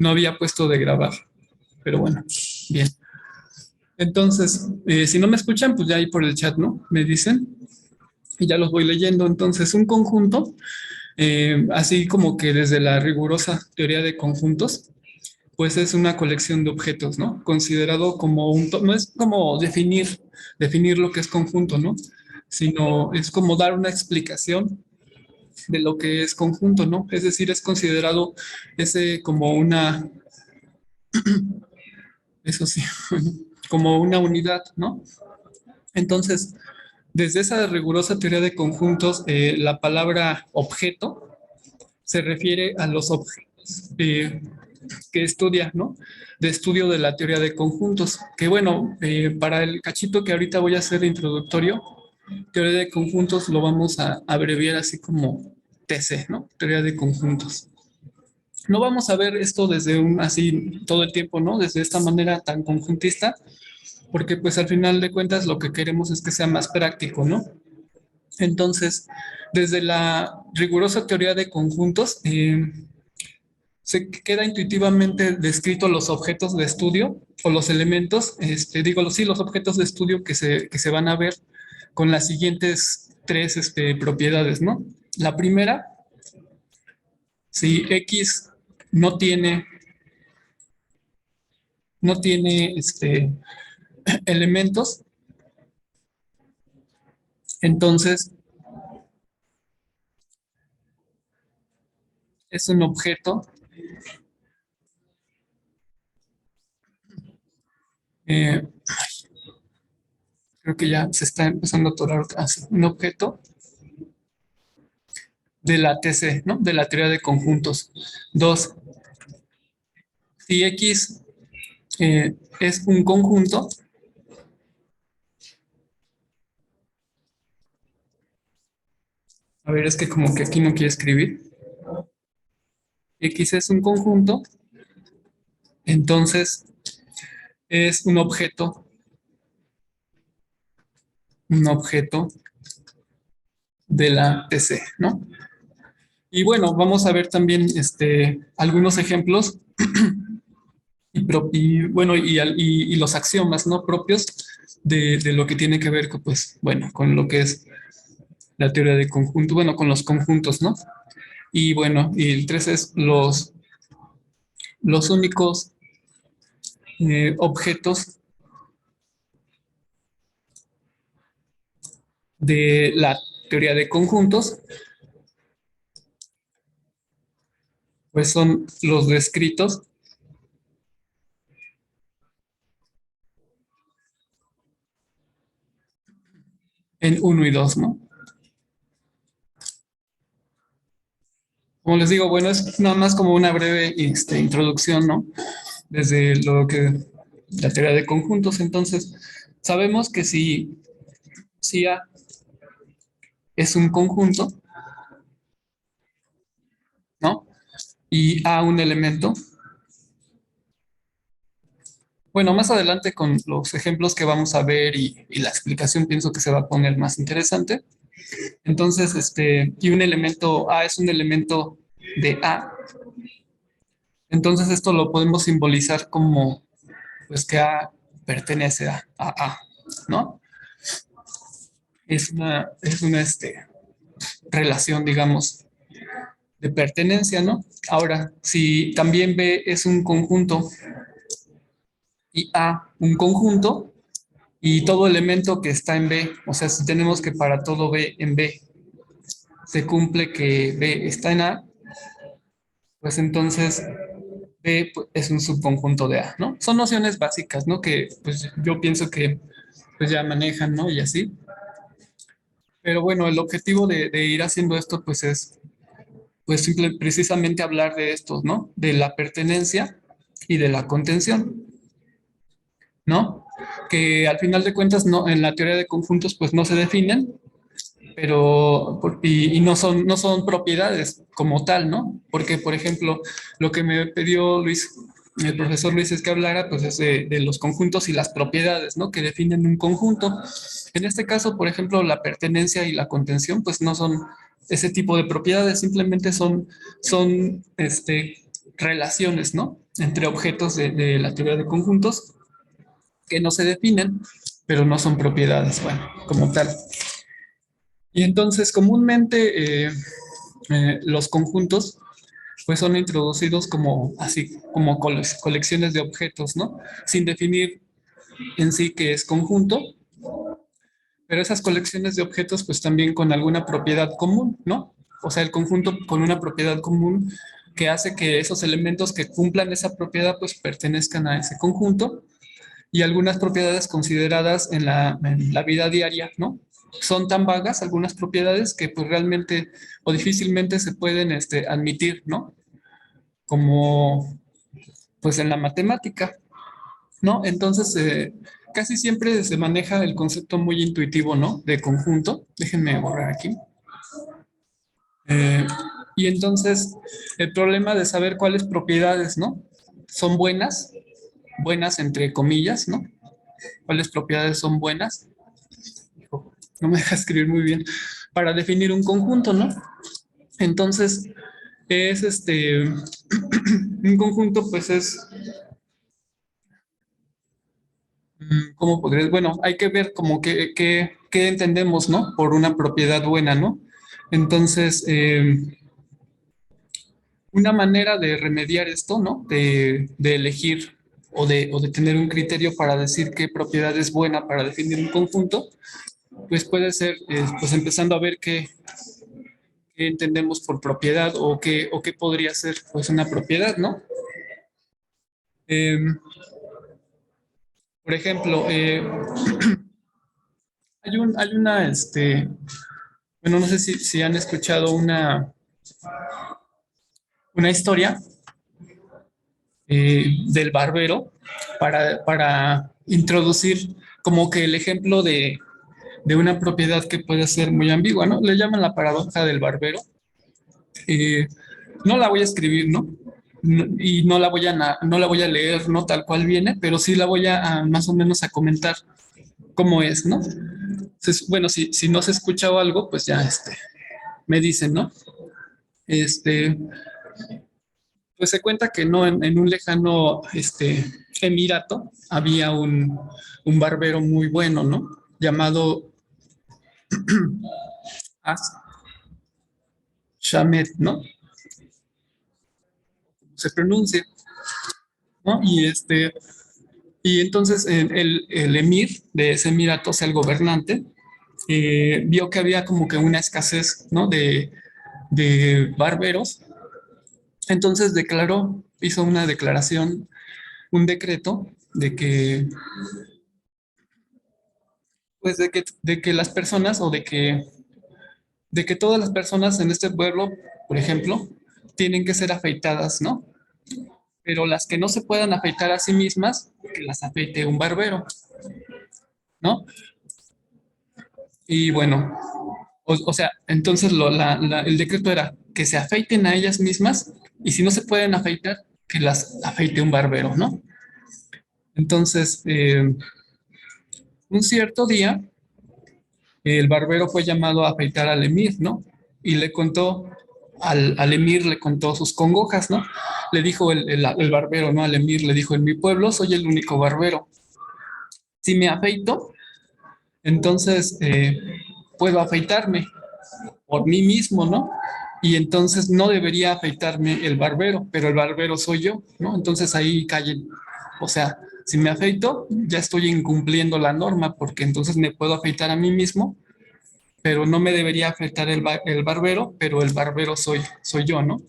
No había puesto de grabar, pero bueno, bien. Entonces, si no me escuchan, pues ya ahí por el chat, ¿no? Me dicen y ya los voy leyendo. Entonces, un conjunto, así como que desde la rigurosa teoría de conjuntos, pues es una colección de objetos, ¿no? Considerado como no es como definir lo que es conjunto, ¿no? Sino es como dar una explicación de lo que es conjunto, ¿no? Es decir, es considerado ese como eso sí, como una unidad, ¿no? Entonces, desde esa rigurosa teoría de conjuntos, la palabra objeto se refiere a los objetos que estudia, ¿no? De estudio de la teoría de conjuntos. Que bueno, para el cachito que ahorita voy a hacer introductorio, teoría de conjuntos lo vamos a abreviar así como TC, ¿no? Teoría de conjuntos. No vamos a ver esto desde así todo el tiempo, ¿no? Desde esta manera tan conjuntista, porque pues al final de cuentas lo que queremos es que sea más práctico, ¿no? Entonces, desde la rigurosa teoría de conjuntos, se queda intuitivamente descrito los objetos de estudio o los elementos, sí, los objetos de estudio que se van a ver con las siguientes tres propiedades, ¿no? La primera, si X no tiene, no tiene elementos, entonces es un objeto eh, creo que ya se está empezando a atorar así, un objeto de la TC, ¿no? De la teoría de conjuntos. Dos, si X es un conjunto, a ver, es que como que aquí no quiere escribir. X es un conjunto, entonces es un objeto de la TC, ¿no? Y bueno, vamos a ver también algunos ejemplos bueno, y los axiomas, ¿no? Propios de lo que tiene que ver con, pues, bueno, con lo que es la teoría de conjunto, bueno, con los conjuntos, ¿no? Y bueno, y el 3 es los únicos objetos de la teoría de conjuntos, pues son los descritos en uno y 2, ¿no? Como les digo, bueno, es nada más como una breve introducción, ¿no? Desde lo que la teoría de conjuntos. Entonces, sabemos que si A es un conjunto, ¿no? Y A un elemento. Bueno, más adelante con los ejemplos que vamos a ver y la explicación pienso que se va a poner más interesante. Entonces, y un elemento A es un elemento de A. Entonces, esto lo podemos simbolizar como, pues, que A pertenece a, ¿no? Es una relación, digamos, de pertenencia, ¿no? Ahora, si también B es un conjunto y A un conjunto y todo elemento que está en B, o sea, si tenemos que para todo B en B se cumple que B está en A, pues entonces B pues, es un subconjunto de A, ¿no? Son nociones básicas, ¿no? Que pues yo pienso que pues ya manejan, ¿no? Y así. Pero bueno, el objetivo de ir haciendo esto pues es pues precisamente hablar de estos, ¿no? De la pertenencia y de la contención, ¿no? Que al final de cuentas no, en la teoría de conjuntos pues no se definen, pero y no son propiedades como tal, ¿no? Porque, por ejemplo, lo que me pidió Luis, el profesor Luis, es que hablara pues es de los conjuntos y las propiedades, ¿no? Que definen un conjunto. En este caso, por ejemplo, la pertenencia y la contención pues no son ese tipo de propiedades, simplemente son relaciones, ¿no? entre objetos de la teoría de conjuntos que no se definen, pero no son propiedades, bueno, como tal. Y entonces comúnmente los conjuntos pues son introducidos como así, como colecciones de objetos, ¿no? Sin definir en sí qué es conjunto, pero esas colecciones de objetos pues también con alguna propiedad común, ¿no? O sea, el conjunto con una propiedad común que hace que esos elementos que cumplan esa propiedad pues pertenezcan a ese conjunto y algunas propiedades consideradas en la vida diaria, ¿no? Son tan vagas algunas propiedades que pues realmente o difícilmente se pueden admitir, ¿no? Como pues en la matemática, ¿no? Entonces, casi siempre se maneja el concepto muy intuitivo, ¿no? De conjunto. Déjenme borrar aquí. Eh, y entonces, el problema de saber cuáles propiedades, ¿no? Son buenas, buenas entre comillas, ¿no? ¿Cuáles propiedades son buenas? No me deja escribir muy bien. Para definir un conjunto, ¿no? Entonces, es un conjunto, pues es ¿cómo podrías? Bueno, hay que ver como que entendemos, ¿no? Por una propiedad buena, ¿no? Entonces, una manera de remediar esto, ¿no? De elegir o de tener un criterio para decir qué propiedad es buena para definir un conjunto, pues puede ser, pues empezando a ver qué entendemos por propiedad o qué podría ser, pues, una propiedad, ¿no? Em, por ejemplo, hay una, bueno, no sé si han escuchado una historia del barbero para introducir como que el ejemplo de una propiedad que puede ser muy ambigua, ¿no? Le llaman la paradoja del barbero. Eh, no la voy a escribir, ¿no? Y no la voy a leer, ¿no? Tal cual viene, pero sí la voy a más o menos a comentar cómo es, ¿no? Entonces, bueno, si no se escucha o algo, pues ya me dicen, ¿no? Este, pues se cuenta que no, en un lejano emirato había un barbero muy bueno, ¿no? Llamado As Shamed, ¿no? Se pronuncia, ¿no? Y entonces el emir de ese emirato, o sea, el gobernante, vio que había como que una escasez, ¿no? De barberos. Entonces hizo una declaración, un decreto pues de que las personas o de que todas las personas en este pueblo, por ejemplo, tienen que ser afeitadas, ¿no? Pero las que no se puedan afeitar a sí mismas, que las afeite un barbero, ¿no? Y bueno, o sea, entonces el decreto era que se afeiten a ellas mismas y si no se pueden afeitar, que las afeite un barbero, ¿no? Entonces, un cierto día, el barbero fue llamado a afeitar al emir, ¿no? Y le contó, al emir le contó sus congojas, ¿no? Le dijo el barbero, ¿no? Al emir le dijo, en mi pueblo soy el único barbero. Si me afeito, entonces puedo afeitarme por mí mismo, ¿no? Y entonces no debería afeitarme el barbero, pero el barbero soy yo, ¿no? Entonces ahí callen. O sea, si me afeito, ya estoy incumpliendo la norma porque entonces me puedo afeitar a mí mismo, pero no me debería afeitar el barbero, pero el barbero soy yo, ¿no?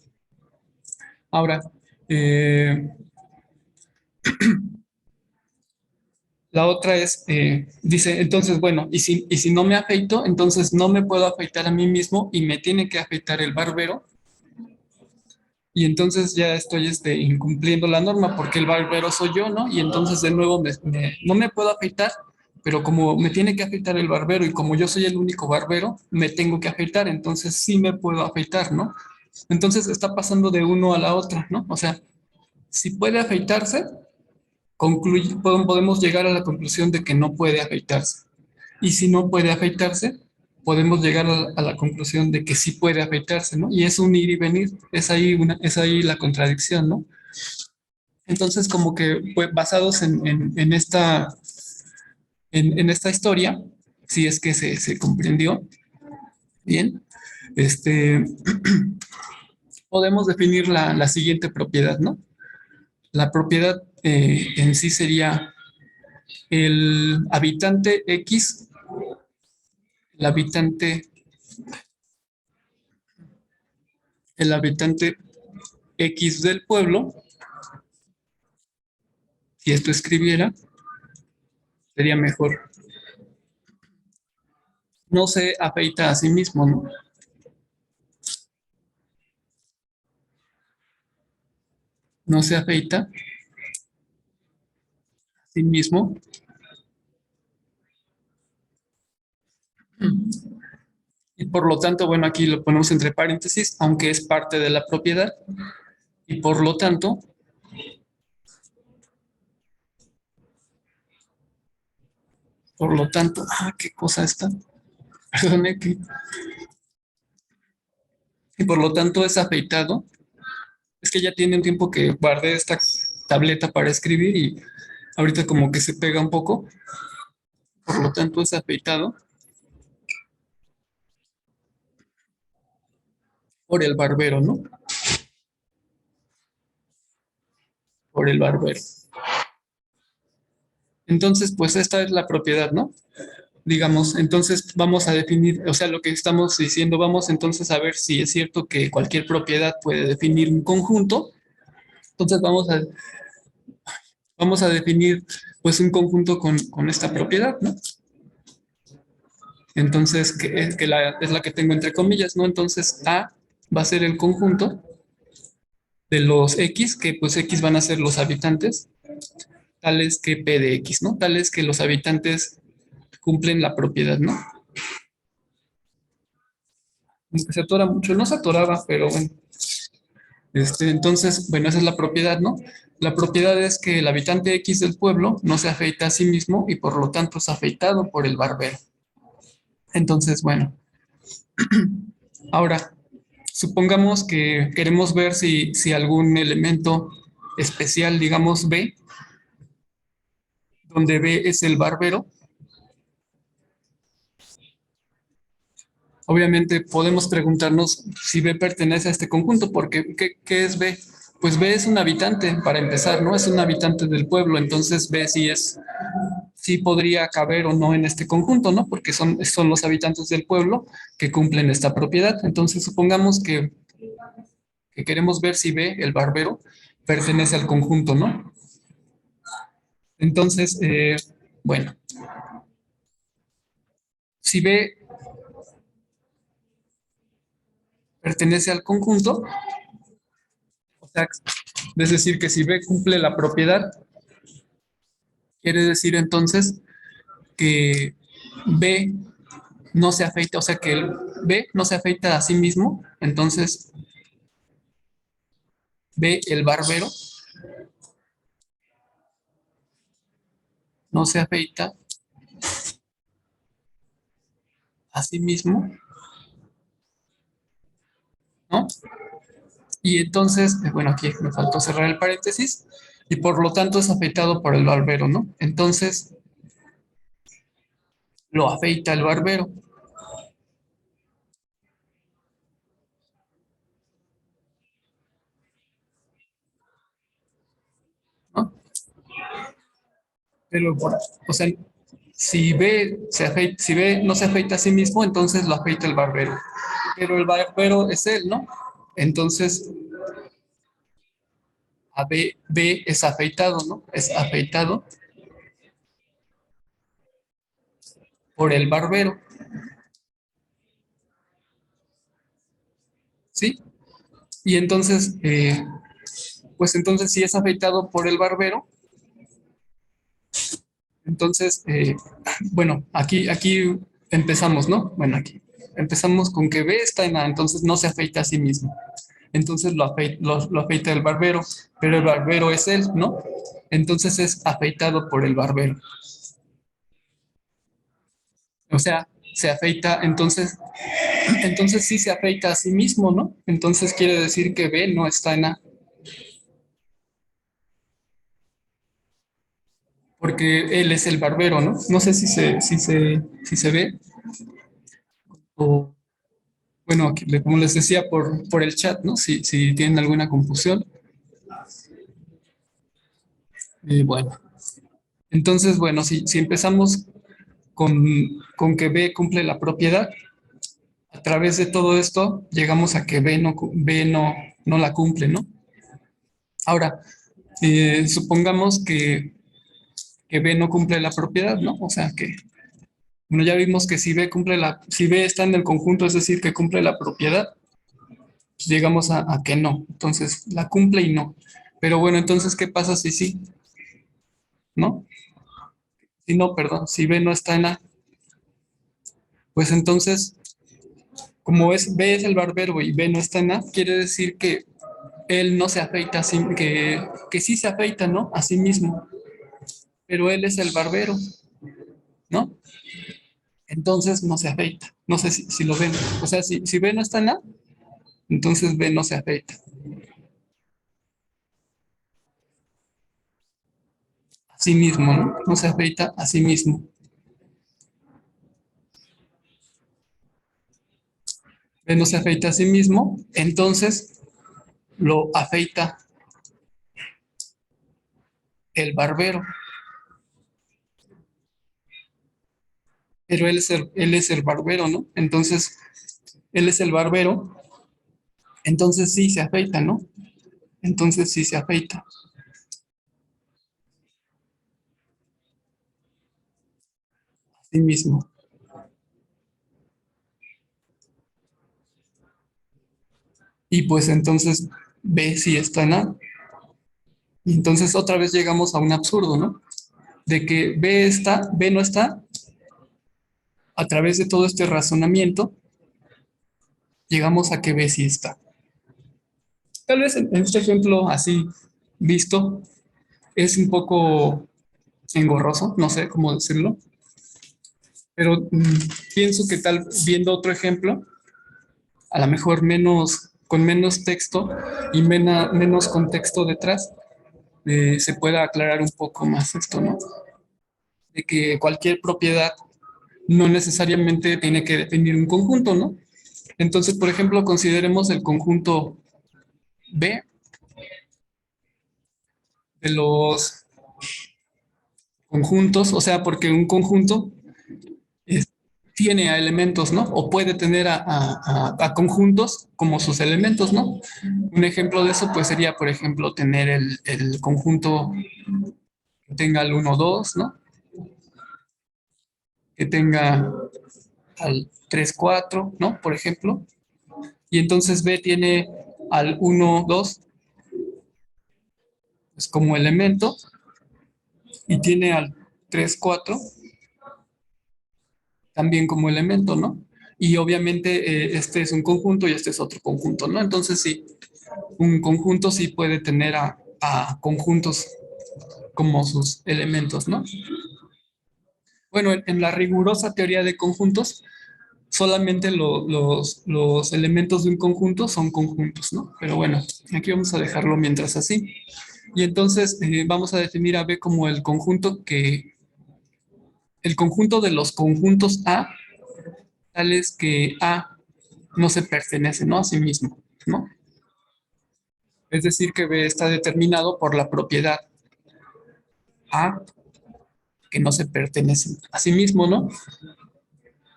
Ahora, eh, la otra es, dice, entonces, bueno, y si no me afeito, entonces no me puedo afeitar a mí mismo y me tiene que afeitar el barbero. Y entonces ya estoy incumpliendo la norma porque el barbero soy yo, ¿no? Y entonces de nuevo no me puedo afeitar, pero como me tiene que afeitar el barbero y como yo soy el único barbero, me tengo que afeitar, entonces sí me puedo afeitar, ¿no? Entonces está pasando de uno a la otra, ¿no? O sea, si puede afeitarse, podemos llegar a la conclusión de que no puede afeitarse. Y si no puede afeitarse, podemos llegar a la conclusión de que sí puede afeitarse, ¿no? Y es un ir y venir, es ahí la contradicción, ¿no? Entonces, como que pues, basados en esta historia, si es que se comprendió bien, este, podemos definir la siguiente propiedad, ¿no? La propiedad en sí sería el habitante X, el habitante, el habitante X del pueblo, si esto escribiera, sería mejor. No se afeita a sí mismo, ¿no? No se afeita a sí mismo. Y por lo tanto, bueno, aquí lo ponemos entre paréntesis, aunque es parte de la propiedad. Y por lo tanto, qué cosa está. Perdone que. Y por lo tanto es afeitado. Es que ya tiene un tiempo que guardé esta tableta para escribir y ahorita como que se pega un poco. Por lo tanto es afeitado por el barbero, ¿no? Por el barbero. Entonces, pues esta es la propiedad, ¿no? Digamos, entonces vamos a definir, o sea, lo que estamos diciendo, vamos entonces a ver si es cierto que cualquier propiedad puede definir un conjunto. Entonces vamos a definir pues un conjunto con esta propiedad, ¿no? Entonces, es la que tengo entre comillas, ¿no? Entonces A va a ser el conjunto de los X, que pues X van a ser los habitantes, tales que P de X, ¿no? Tales que los habitantes cumplen la propiedad, ¿no? Aunque se atora mucho, no se atoraba, pero bueno. Entonces, bueno, esa es la propiedad, ¿no? La propiedad es que el habitante X del pueblo no se afeita a sí mismo y por lo tanto es afeitado por el barbero. Entonces, bueno, ahora supongamos que queremos ver si algún elemento especial, digamos B, donde B es el barbero. Obviamente podemos preguntarnos si B pertenece a este conjunto, porque ¿qué es B? Pues B es un habitante, para empezar, ¿no? Es un habitante del pueblo, entonces B sí podría caber o no en este conjunto, ¿no? Porque son los habitantes del pueblo que cumplen esta propiedad. Entonces supongamos que queremos ver si B, el barbero, pertenece al conjunto, ¿no? Entonces, bueno, si B pertenece al conjunto, o sea, es decir, que si B cumple la propiedad, quiere decir entonces que B no se afeita, o sea, que el B no se afeita a sí mismo, entonces B, el barbero, no se afeita a sí mismo, ¿no? Y entonces, bueno, aquí me faltó cerrar el paréntesis, y por lo tanto es afeitado por el barbero, ¿no? Entonces lo afeita el barbero, ¿no? Pero, o sea, si B no se afeita a sí mismo, entonces lo afeita el barbero. Pero el barbero es él, ¿no? Entonces, B es afeitado, ¿no? Es afeitado por el barbero, ¿sí? Y entonces, pues entonces si es afeitado por el barbero, entonces, bueno, aquí empezamos, ¿no? Bueno, aquí empezamos con que B está en A, entonces no se afeita a sí mismo. Entonces lo afeita el barbero, pero el barbero es él, ¿no? Entonces es afeitado por el barbero. O sea, se afeita, entonces sí se afeita a sí mismo, ¿no? Entonces quiere decir que B no está en A. porque él es el barbero, ¿no? No sé si se ve, o bueno, como les decía por el chat, ¿no? Si tienen alguna confusión. Bueno, entonces, bueno, si empezamos con, con que B cumple la propiedad, a través de todo esto llegamos a que B no la cumple, ¿no? Ahora, supongamos que B no cumple la propiedad, ¿no? O sea que, bueno, ya vimos que si B está en el conjunto, es decir, que cumple la propiedad, pues llegamos a que no. Entonces, la cumple y no. Pero bueno, entonces, ¿qué pasa si sí? ¿No? Si no, perdón, si B no está en A, pues entonces, como B es el barbero y B no está en A, quiere decir que él no se afeita, que sí se afeita, ¿no? A sí mismo, pero él es el barbero, ¿no? Entonces no se afeita. No sé si lo ven. O sea, si B no está en A, entonces B no se afeita. A sí mismo, ¿no? No se afeita a sí mismo. B no se afeita a sí mismo, entonces lo afeita el barbero. Pero él es el barbero, ¿no? Entonces, él es el barbero, entonces sí se afeita, ¿no? Entonces sí se afeita a sí mismo. Y pues entonces B sí está en A. Y entonces otra vez llegamos a un absurdo, ¿no? De que B no está, a través de todo este razonamiento, llegamos a que B sí está. Tal vez en este ejemplo así visto es un poco engorroso, no sé cómo decirlo, pero pienso que tal, viendo otro ejemplo, a lo mejor con menos texto y menos contexto detrás, se pueda aclarar un poco más esto, ¿no? De que cualquier propiedad no necesariamente tiene que definir un conjunto, ¿no? Entonces, por ejemplo, consideremos el conjunto B de los conjuntos, o sea, porque un conjunto es- tiene a elementos, ¿no? O puede tener a conjuntos como sus elementos, ¿no? Un ejemplo de eso, pues sería, por ejemplo, tener el conjunto que tenga el uno 2, ¿no? Que tenga al 3 4, ¿no? Por ejemplo. Y entonces B tiene al uno 2 pues, como elemento y tiene al 3 4 también como elemento, ¿no? Y obviamente este es un conjunto y este es otro conjunto, ¿no? Entonces sí, un conjunto sí puede tener a conjuntos como sus elementos, ¿no? Bueno, en la rigurosa teoría de conjuntos, solamente los elementos de un conjunto son conjuntos, ¿no? Pero bueno, aquí vamos a dejarlo mientras así. Y entonces vamos a definir a B como el conjunto de los conjuntos A, tales que A no se pertenece, ¿no? A sí mismo, ¿no? Es decir, que B está determinado por la propiedad A que no se pertenece a sí mismo, ¿no?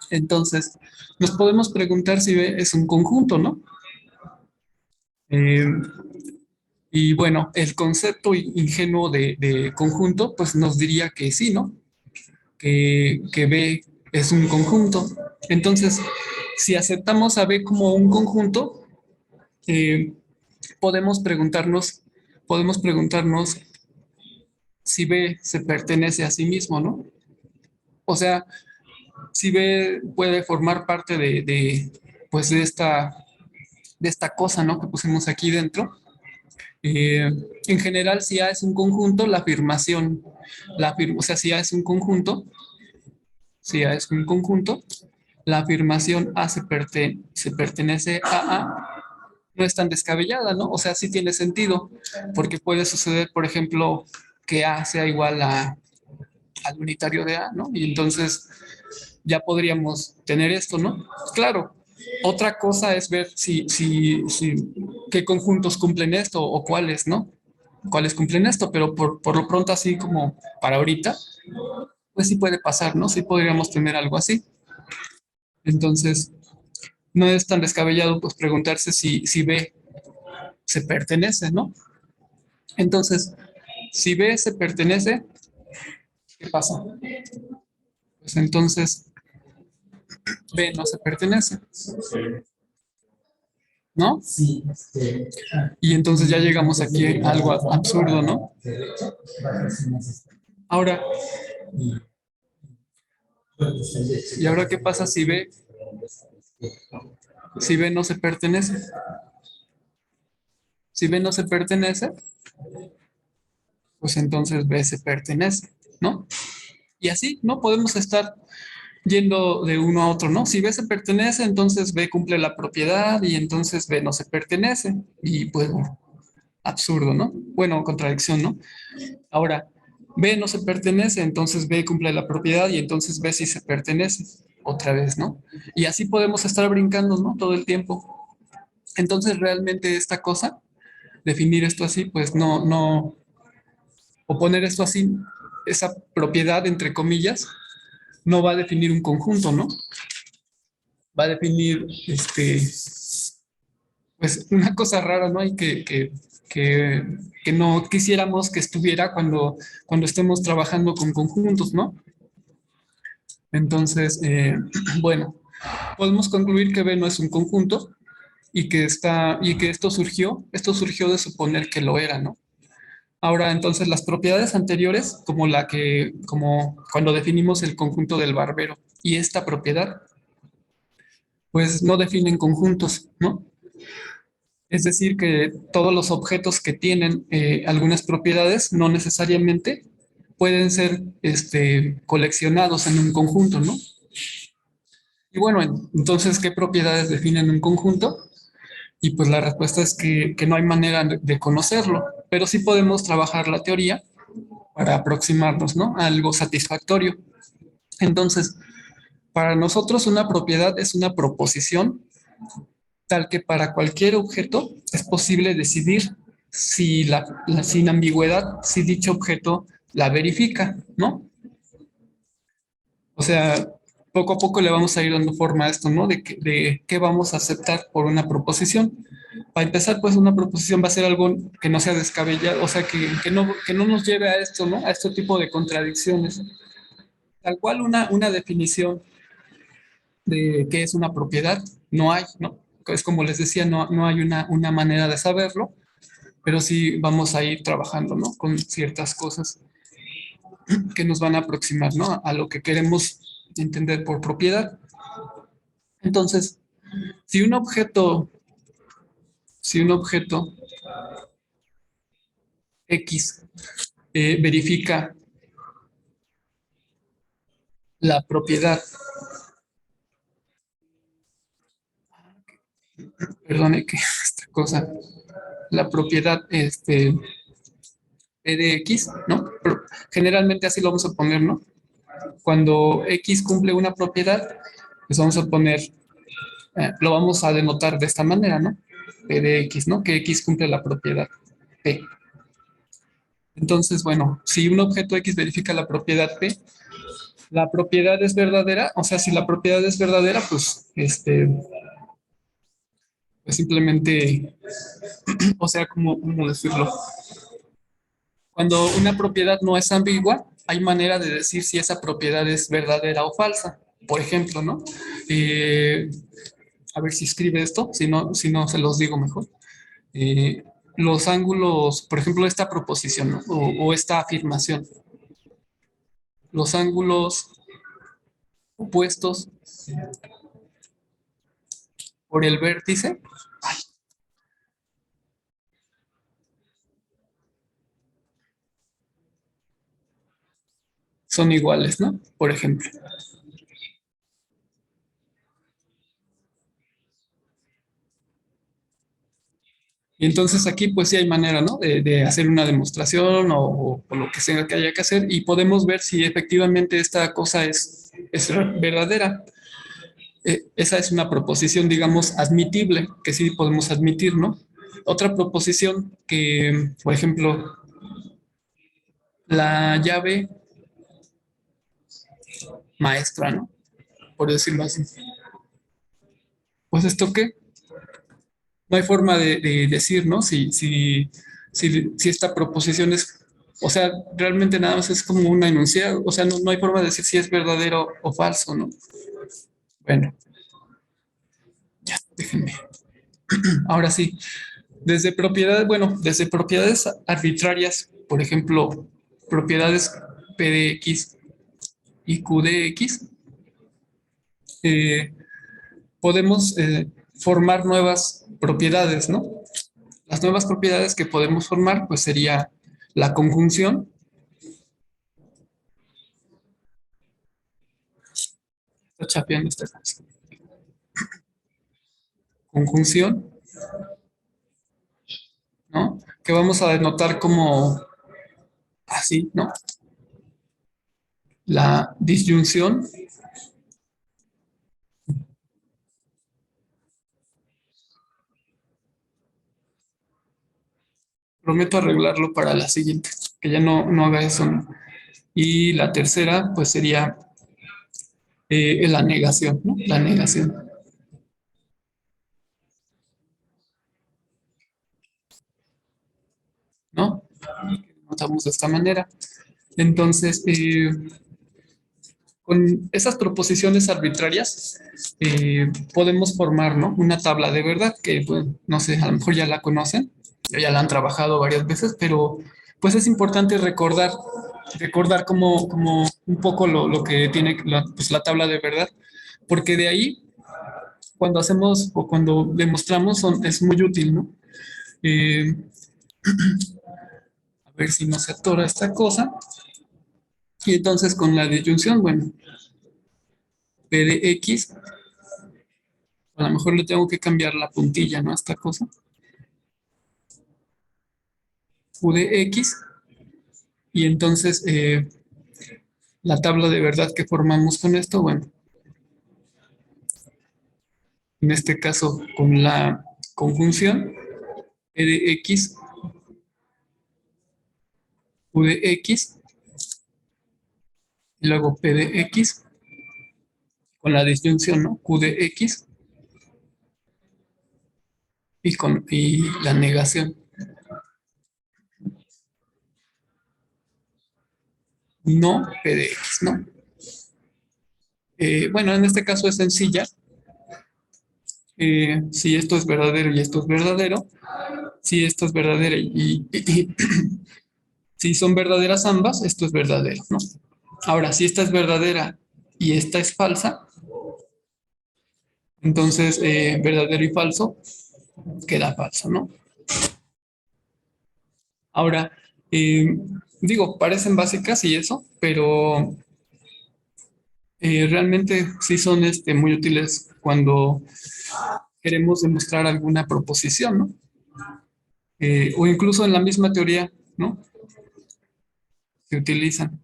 Entonces, nos podemos preguntar si B es un conjunto, ¿no? Eh, y bueno, el concepto ingenuo de conjunto, pues nos diría que sí, ¿no? Que B es un conjunto. Entonces, si aceptamos a B como un conjunto, eh, podemos preguntarnos, podemos preguntarnos si B se pertenece a sí mismo, ¿no? O sea, si B puede formar parte pues de esta cosa, ¿no? Que pusimos aquí dentro. Eh, en general, si A es un conjunto, o sea, si A es un conjunto, si A es un conjunto, la afirmación A se pertenece a A no es tan descabellada, ¿no? O sea, sí tiene sentido, porque puede suceder, por ejemplo, que A sea igual al unitario de A, ¿no? Y entonces ya podríamos tener esto, ¿no? Claro, otra cosa es ver qué conjuntos cumplen esto o cuáles, ¿no? Cuáles cumplen esto, pero por lo pronto, así como para ahorita, pues sí puede pasar, ¿no? Sí podríamos tener algo así. Entonces, no es tan descabellado pues preguntarse si B se pertenece, ¿no? Entonces, si B se pertenece, ¿qué pasa? Pues entonces B no se pertenece, ¿no? Y entonces ya llegamos aquí a algo absurdo, ¿no? Ahora, ¿y ahora qué pasa si B no se pertenece? Si B no se pertenece, pues entonces B se pertenece, ¿no? Y así, ¿no? Podemos estar yendo de uno a otro, ¿no? Si B se pertenece, entonces B cumple la propiedad y entonces B no se pertenece. Y pues, absurdo, ¿no? Bueno, contradicción, ¿no? Ahora, B no se pertenece, entonces B cumple la propiedad y entonces B sí se pertenece. Otra vez, ¿no? Y así podemos estar brincando, ¿no? Todo el tiempo. Entonces, realmente esta cosa, definir esto así, pues o poner esto así, esa propiedad, entre comillas, no va a definir un conjunto, ¿no? Va a definir, pues una cosa rara, ¿no? Y que, que no quisiéramos que estuviera cuando estemos trabajando con conjuntos, ¿no? Entonces, bueno, podemos concluir que B no es un conjunto y que esto surgió de suponer que lo era, ¿no? Ahora, entonces, las propiedades anteriores, como cuando definimos el conjunto del barbero y esta propiedad, pues no definen conjuntos, ¿no? Es decir, que todos los objetos que tienen algunas propiedades no necesariamente pueden ser coleccionados en un conjunto, ¿no? Y bueno, entonces, ¿qué propiedades definen un conjunto? Y pues la respuesta es que no hay manera de conocerlo, pero sí podemos trabajar la teoría para aproximarnos, ¿no? A algo satisfactorio. Entonces, para nosotros una propiedad es una proposición tal que para cualquier objeto es posible decidir si sin ambigüedad, si dicho objeto la verifica, ¿no? O sea, poco a poco le vamos a ir dando forma a esto, ¿no? De qué vamos a aceptar por una proposición. Para empezar, pues una proposición va a ser algo que no sea descabellado, o sea, que no nos lleve a esto, ¿no? A este tipo de contradicciones. Tal cual una definición de qué es una propiedad, no hay, ¿no? Es como les decía, no hay una manera de saberlo, pero sí vamos a ir trabajando, ¿no? Con ciertas cosas que nos van a aproximar, ¿no? A lo que queremos entender por propiedad. Entonces, si un objeto, si un objeto X verifica la propiedad, perdone que esta cosa, la propiedad P de X, ¿no? Pero generalmente así lo vamos a poner, ¿no? Cuando X cumple una propiedad, pues vamos a poner, lo vamos a denotar de esta manera, ¿no? P de X, ¿no? Que X cumple la propiedad P. Entonces, bueno, si un objeto X verifica la propiedad P, la propiedad es verdadera, o sea, si la propiedad es verdadera, pues, pues simplemente, o sea, ¿cómo decirlo? Cuando una propiedad no es ambigua, hay manera de decir si esa propiedad es verdadera o falsa. Por ejemplo, ¿no? Eh, a ver si escribe esto, si no se los digo mejor. Eh, los ángulos, por ejemplo, esta proposición, ¿no? O esta afirmación. Los ángulos opuestos por el vértice son iguales, ¿no? Por ejemplo. Y entonces aquí pues sí hay manera, ¿no? De hacer una demostración o lo que sea que haya que hacer y podemos ver si efectivamente esta cosa es verdadera. Esa es una proposición, digamos, admitible, que sí podemos admitir, ¿no? Otra proposición que, por ejemplo, la llave maestra, ¿no? Por decirlo así. Pues esto qué, no hay forma de decir, ¿no? Si esta proposición es, o sea, realmente nada más es como una enunciado, o sea, no hay forma de decir si es verdadero o falso, ¿no? Bueno, ya, déjenme. Ahora sí, desde propiedades, bueno, desde propiedades arbitrarias, por ejemplo, propiedades P de X y Q de X, eh, podemos formar nuevas propiedades, ¿no? Las nuevas propiedades que podemos formar, pues sería la conjunción. Está chapeando esta cosa. Conjunción, ¿no? Que vamos a denotar como así, ¿no? La disyunción, prometo arreglarlo para la siguiente, que ya no haga eso, ¿no? Y la tercera, pues sería la negación, ¿no? La negación, ¿no? Notamos de esta manera. Entonces, con esas proposiciones arbitrarias podemos formar, ¿no? Una tabla de verdad que, pues, no sé, a lo mejor ya la conocen, ya la han trabajado varias veces, pero pues es importante recordar como un poco lo que tiene pues, la tabla de verdad, porque de ahí, cuando hacemos o cuando demostramos, es muy útil, ¿no? Eh, a ver si no se atora esta cosa. Y entonces con la disyunción, bueno, P de X, a lo mejor le tengo que cambiar la puntilla, ¿no? A esta cosa. Q de X. Y entonces la tabla de verdad que formamos con esto, bueno, en este caso con la conjunción P de X, Q de X, y luego P de X, con la disyunción, ¿no? Q de X y la negación, no P de X, ¿no? Bueno, en este caso es sencilla. Si esto es verdadero y esto es verdadero, si esto es verdadero si son verdaderas ambas, esto es verdadero, ¿no? Ahora, si esta es verdadera y esta es falsa, entonces verdadero y falso queda falso, ¿no? Ahora, eh, digo, parecen básicas y eso, pero realmente sí son muy útiles cuando queremos demostrar alguna proposición, ¿no? O incluso en la misma teoría, ¿no? Se utilizan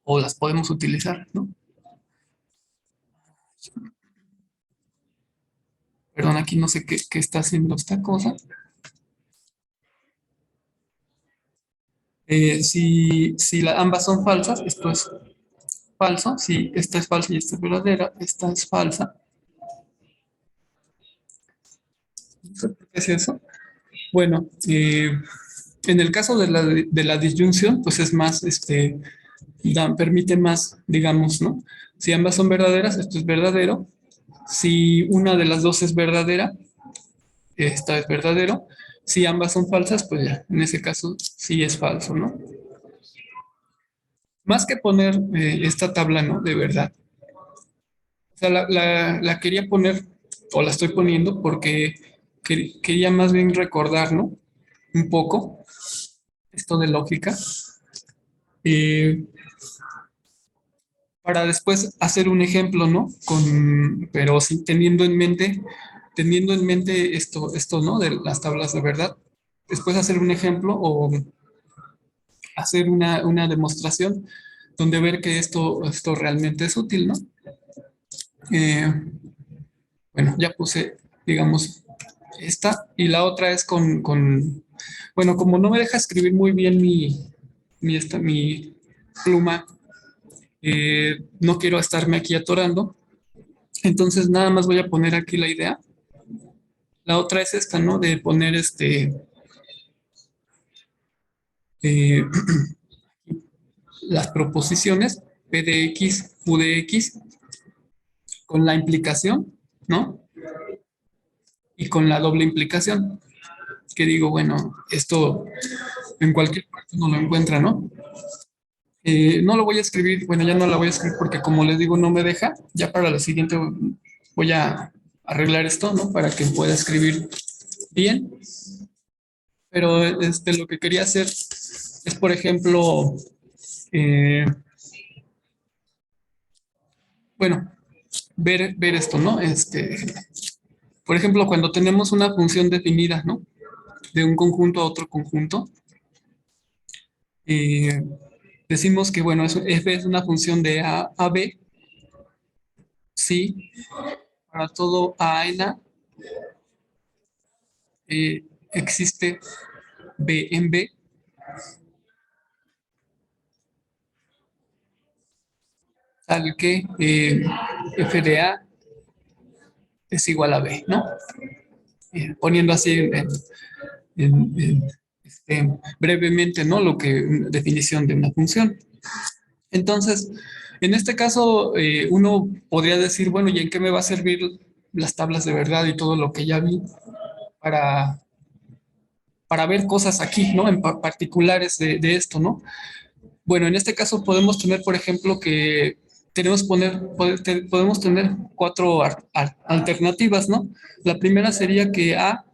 o las podemos utilizar, ¿no? Perdón, aquí no sé qué está haciendo esta cosa. Si ambas son falsas, esto es falso. Si esta es falsa y esta es verdadera, esta es falsa. No sé por qué es eso. Bueno, en el caso de la disyunción, pues es más, permite más, digamos, ¿no? Si ambas son verdaderas, esto es verdadero. Si una de las dos es verdadera, esta es verdadero. Si ambas son falsas, pues ya, en ese caso sí es falso, ¿no? Más que poner esta tabla, ¿no? De verdad. O sea, la quería poner, o la estoy poniendo, porque quería más bien recordar, ¿no? Un poco esto de lógica, eh, para después hacer un ejemplo, ¿no? Pero sí, teniendo en mente teniendo en mente esto, ¿no? De las tablas de verdad, después hacer un ejemplo o hacer una demostración donde ver que esto realmente es útil, ¿no? Eh, bueno, ya puse, digamos, esta y la otra es bueno, como no me deja escribir muy bien mi pluma, no quiero estarme aquí atorando, entonces nada más voy a poner aquí la idea. La otra es esta, ¿no? De poner eh, las proposiciones P de X, Q de X, con la implicación, ¿no? Y con la doble implicación, que digo, bueno, esto en cualquier parte uno lo encuentra, ¿no? No lo voy a escribir, bueno, ya no la voy a escribir porque como les digo, no me deja. Ya para la siguiente voy a arreglar esto, ¿no? Para que pueda escribir bien. Pero lo que quería hacer es, por ejemplo, eh, bueno, ver esto, ¿no? Por ejemplo, cuando tenemos una función definida, ¿no? De un conjunto a otro conjunto, eh, decimos que, bueno, f es una función de a a b, si para todo a en a existe b en b, tal que f de a es igual a b, ¿no? Poniendo así brevemente, ¿no? Lo que, definición de una función. Entonces, en este caso, uno podría decir, bueno, ¿y en qué me va a servir las tablas de verdad y todo lo que ya vi para, para ver cosas aquí, ¿no? En particulares de esto, ¿no? Bueno, en este caso podemos tener, por ejemplo, que podemos tener cuatro alternativas, ¿no? La primera sería que A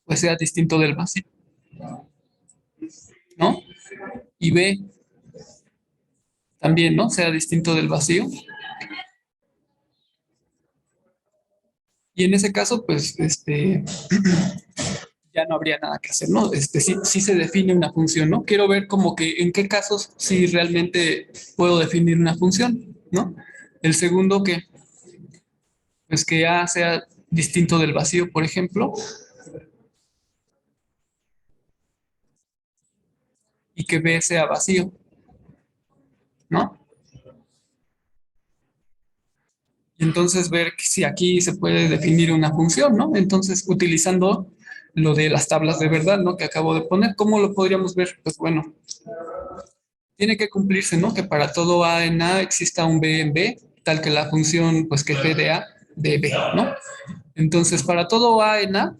pues sea distinto del vacío, ¿no? Y B también, ¿no? Sea distinto del vacío. Y en ese caso, pues, ya no habría nada que hacer, ¿no? Sí se define una función, ¿no? Quiero ver como que en qué casos sí realmente puedo definir una función, ¿no? El segundo que, pues que A sea distinto del vacío, por ejemplo, y que B sea vacío, ¿no? Entonces ver si aquí se puede definir una función, ¿no? Entonces, utilizando lo de las tablas de verdad, ¿no? Que acabo de poner, ¿cómo lo podríamos ver? Pues bueno, tiene que cumplirse, ¿no? Que para todo A en A exista un B en B, tal que la función, pues que G de A de B, ¿no? Entonces, para todo A en A,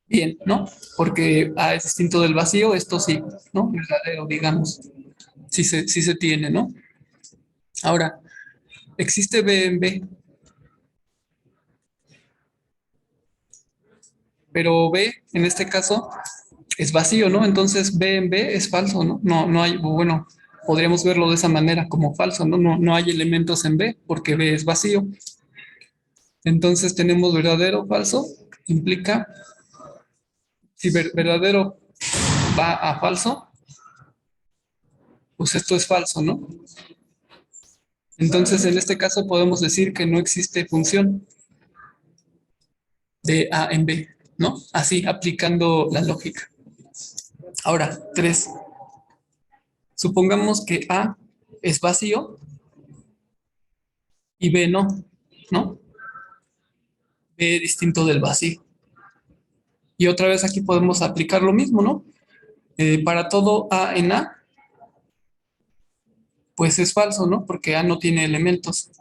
bien, ¿no? Porque A es distinto del vacío, esto sí, ¿no? Verdadero, digamos, sí se tiene, ¿no? Ahora, existe B en B, pero B, en este caso, es vacío, ¿no? Entonces B en B es falso, ¿no? No hay, bueno, podríamos verlo de esa manera como falso, ¿no? No hay elementos en B porque B es vacío. Entonces tenemos verdadero, falso, implica, si verdadero va a falso, pues esto es falso, ¿no? Entonces en este caso podemos decir que no existe función de A en B, ¿no? Así, aplicando la lógica. Ahora, tres. Supongamos que A es vacío y B no, ¿no? B distinto del vacío. Y otra vez aquí podemos aplicar lo mismo, ¿no? Para todo A en A, pues es falso, ¿no? Porque A no tiene elementos,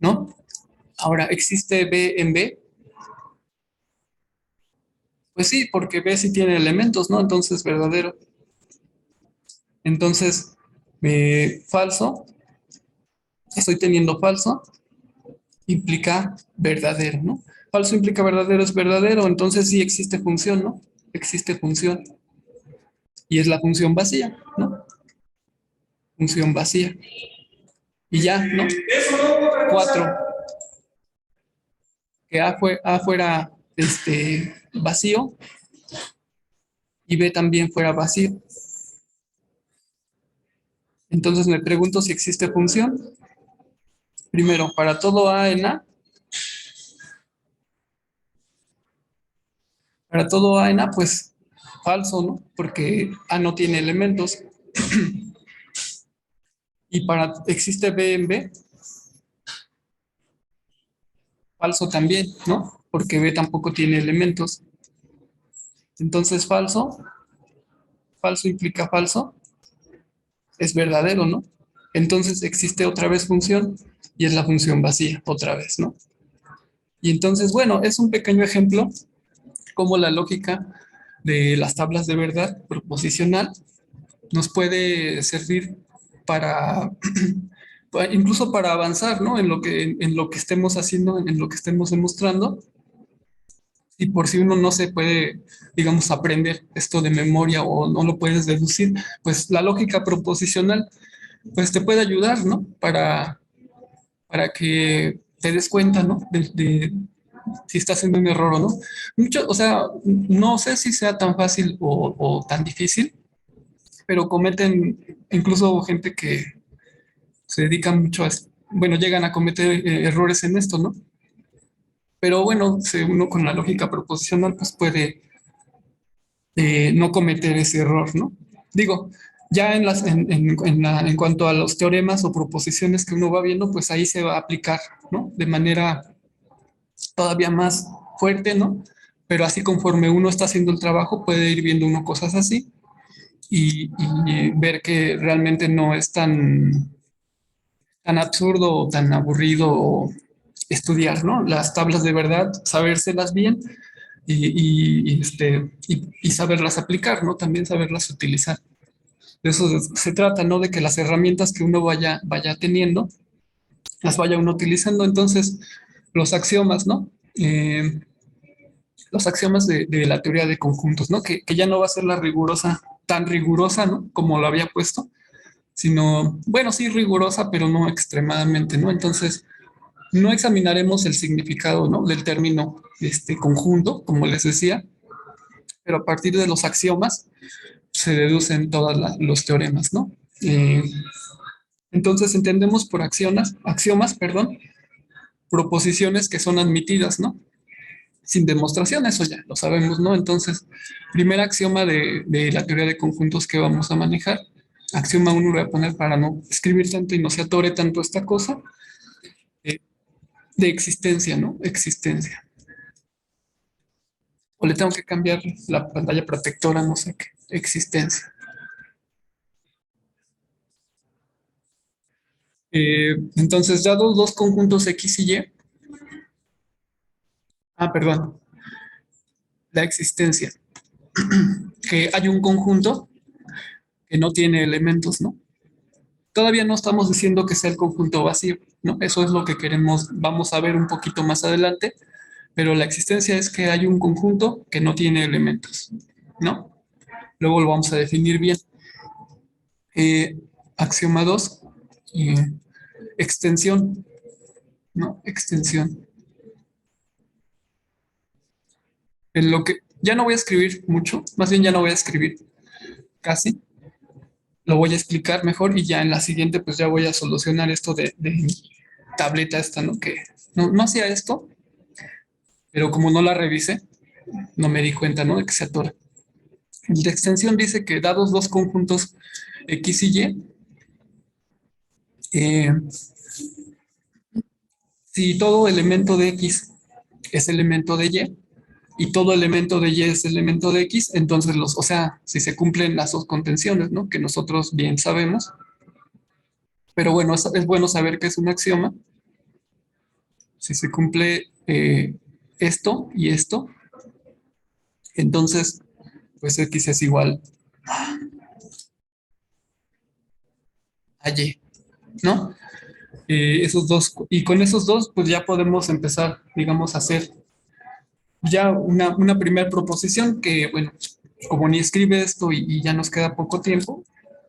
¿no? Ahora, ¿existe B en B? Pues sí, porque B sí tiene elementos, ¿no? Entonces, verdadero. Entonces, falso, estoy teniendo falso, implica verdadero, ¿no? Falso implica verdadero es verdadero, entonces sí existe función, ¿no? Existe función. Y es la función vacía, ¿no? Función vacía. y ya, ¿no? 4, que A fuera vacío y B también fuera vacío. Entonces me pregunto si existe función. Primero, para todo A en A, pues falso, ¿no? Porque A no tiene elementos. Y para existe B en B, falso también, ¿no? Porque B tampoco tiene elementos. Entonces falso implica falso, es verdadero, ¿no? Entonces existe otra vez función y es la función vacía, otra vez, ¿no? Y entonces, bueno, es un pequeño ejemplo como la lógica de las tablas de verdad proposicional nos puede servir para, incluso para avanzar, ¿no? En lo que estemos haciendo, en lo que estemos demostrando. Y por si uno no se puede, digamos, aprender esto de memoria o no lo puedes deducir, pues la lógica proposicional, pues te puede ayudar, ¿no? Para que te des cuenta, ¿no? De si está haciendo un error o no. Mucho, o sea, no sé si sea tan fácil o tan difícil, pero cometen incluso gente que se dedica mucho a, bueno, llegan a cometer errores en esto, ¿no? Pero bueno, uno con la lógica proposicional pues puede no cometer ese error, ¿no? Digo, ya en cuanto a los teoremas o proposiciones que uno va viendo, pues ahí se va a aplicar, ¿no? De manera todavía más fuerte, ¿no? Pero así conforme uno está haciendo el trabajo, puede ir viendo uno cosas así y ver que realmente no es tan absurdo o tan aburrido estudiar, ¿no? Las tablas de verdad, sabérselas bien y saberlas aplicar, ¿no? También saberlas utilizar. De eso se trata, ¿no? De que las herramientas que uno vaya teniendo, las vaya uno utilizando. Entonces, los axiomas, ¿no? Los axiomas de la teoría de conjuntos, ¿no? Que ya no va a ser la rigurosa, tan rigurosa, ¿no? Como lo había puesto, sino, bueno, sí rigurosa, pero no extremadamente, ¿no? Entonces, no examinaremos el significado, ¿no? Del término conjunto, como les decía, pero a partir de los axiomas se deducen todos los teoremas, ¿no? Eh, entonces entendemos por axiomas, perdón, proposiciones que son admitidas, ¿no? Sin demostración, eso ya lo sabemos, ¿no? Entonces, primer axioma de la teoría de conjuntos que vamos a manejar. Axioma 1 lo voy a poner para no escribir tanto y no se atore tanto esta cosa eh, de existencia, ¿no? Existencia. O le tengo que cambiar la pantalla protectora, no sé qué. Existencia. Entonces, dados dos conjuntos X y Y, perdón, la existencia, que hay un conjunto que no tiene elementos, ¿no? Todavía no estamos diciendo que sea el conjunto vacío, ¿no? Eso es lo que queremos, vamos a ver un poquito más adelante, pero la existencia es que hay un conjunto que no tiene elementos, ¿no? Luego lo vamos a definir bien. Eh, Axioma 2, extensión, ¿no? Extensión. En lo que ya no voy a escribir mucho, más bien ya no voy a escribir casi, lo voy a explicar mejor y ya en la siguiente pues ya voy a solucionar esto de mi tableta esta, ¿no? Que no hacía esto, pero como no la revisé, no me di cuenta, ¿no? De que se atora. La extensión dice que dados dos conjuntos X y Y, eh, si todo elemento de X es elemento de Y y todo elemento de Y es elemento de X, entonces o sea, si se cumplen las dos contenciones, ¿no? Que nosotros bien sabemos, pero bueno, es bueno saber que es un axioma. Si se cumple esto y esto, entonces, pues X es igual a Y, ¿no? Esos dos, y con esos dos, pues ya podemos empezar, digamos, a hacer ya una primera proposición que, bueno, como ni escribe esto y ya nos queda poco tiempo,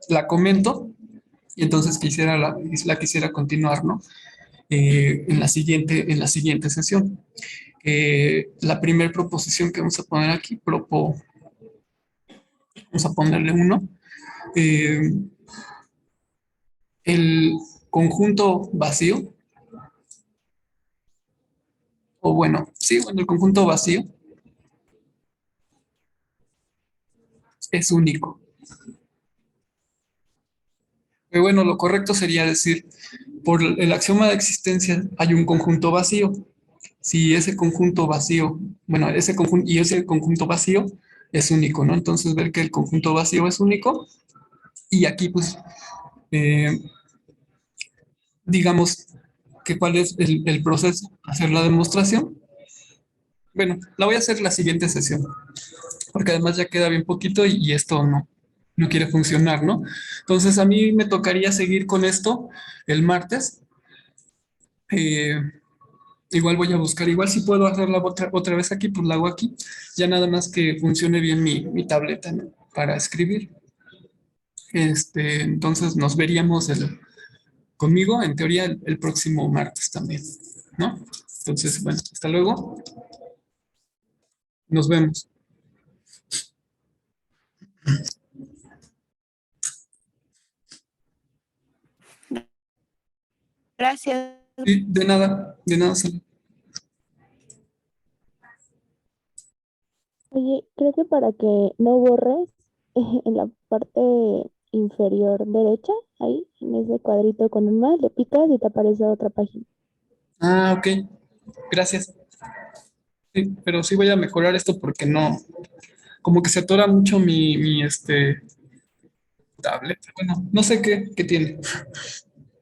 la comento Y entonces la quisiera continuar, ¿no? En la siguiente sesión. La primera proposición que vamos a poner aquí, vamos a ponerle uno. Eh, el conjunto vacío, o bueno, sí, bueno, el conjunto vacío es único. Pero bueno, lo correcto sería decir, por el axioma de existencia hay un conjunto vacío. Si ese conjunto vacío, bueno, ese conjunto vacío es único, ¿no? Entonces ver que el conjunto vacío es único y aquí pues eh, digamos que cuál es el proceso, hacer la demostración. Bueno, la voy a hacer la siguiente sesión, porque además ya queda bien poquito y esto no quiere funcionar, ¿no? Entonces a mí me tocaría seguir con esto el martes. Eh, Igual voy a buscar, igual si puedo hacerla otra vez aquí, pues la hago aquí. Ya nada más que funcione bien mi tableta, ¿no? Para escribir. Entonces nos veríamos conmigo, en teoría, el próximo martes también, ¿no? Entonces, bueno, hasta luego. Nos vemos. Gracias. Sí, de nada, de nada. Sal. Oye, creo que para que no borres en la parte inferior derecha, ahí, en ese cuadrito con un más, le picas y te aparece otra página. Ah, ok. Gracias. Sí, pero sí voy a mejorar esto porque no, como que se atora mucho mi tablet. Bueno, no sé qué tiene.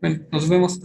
Bueno, nos vemos.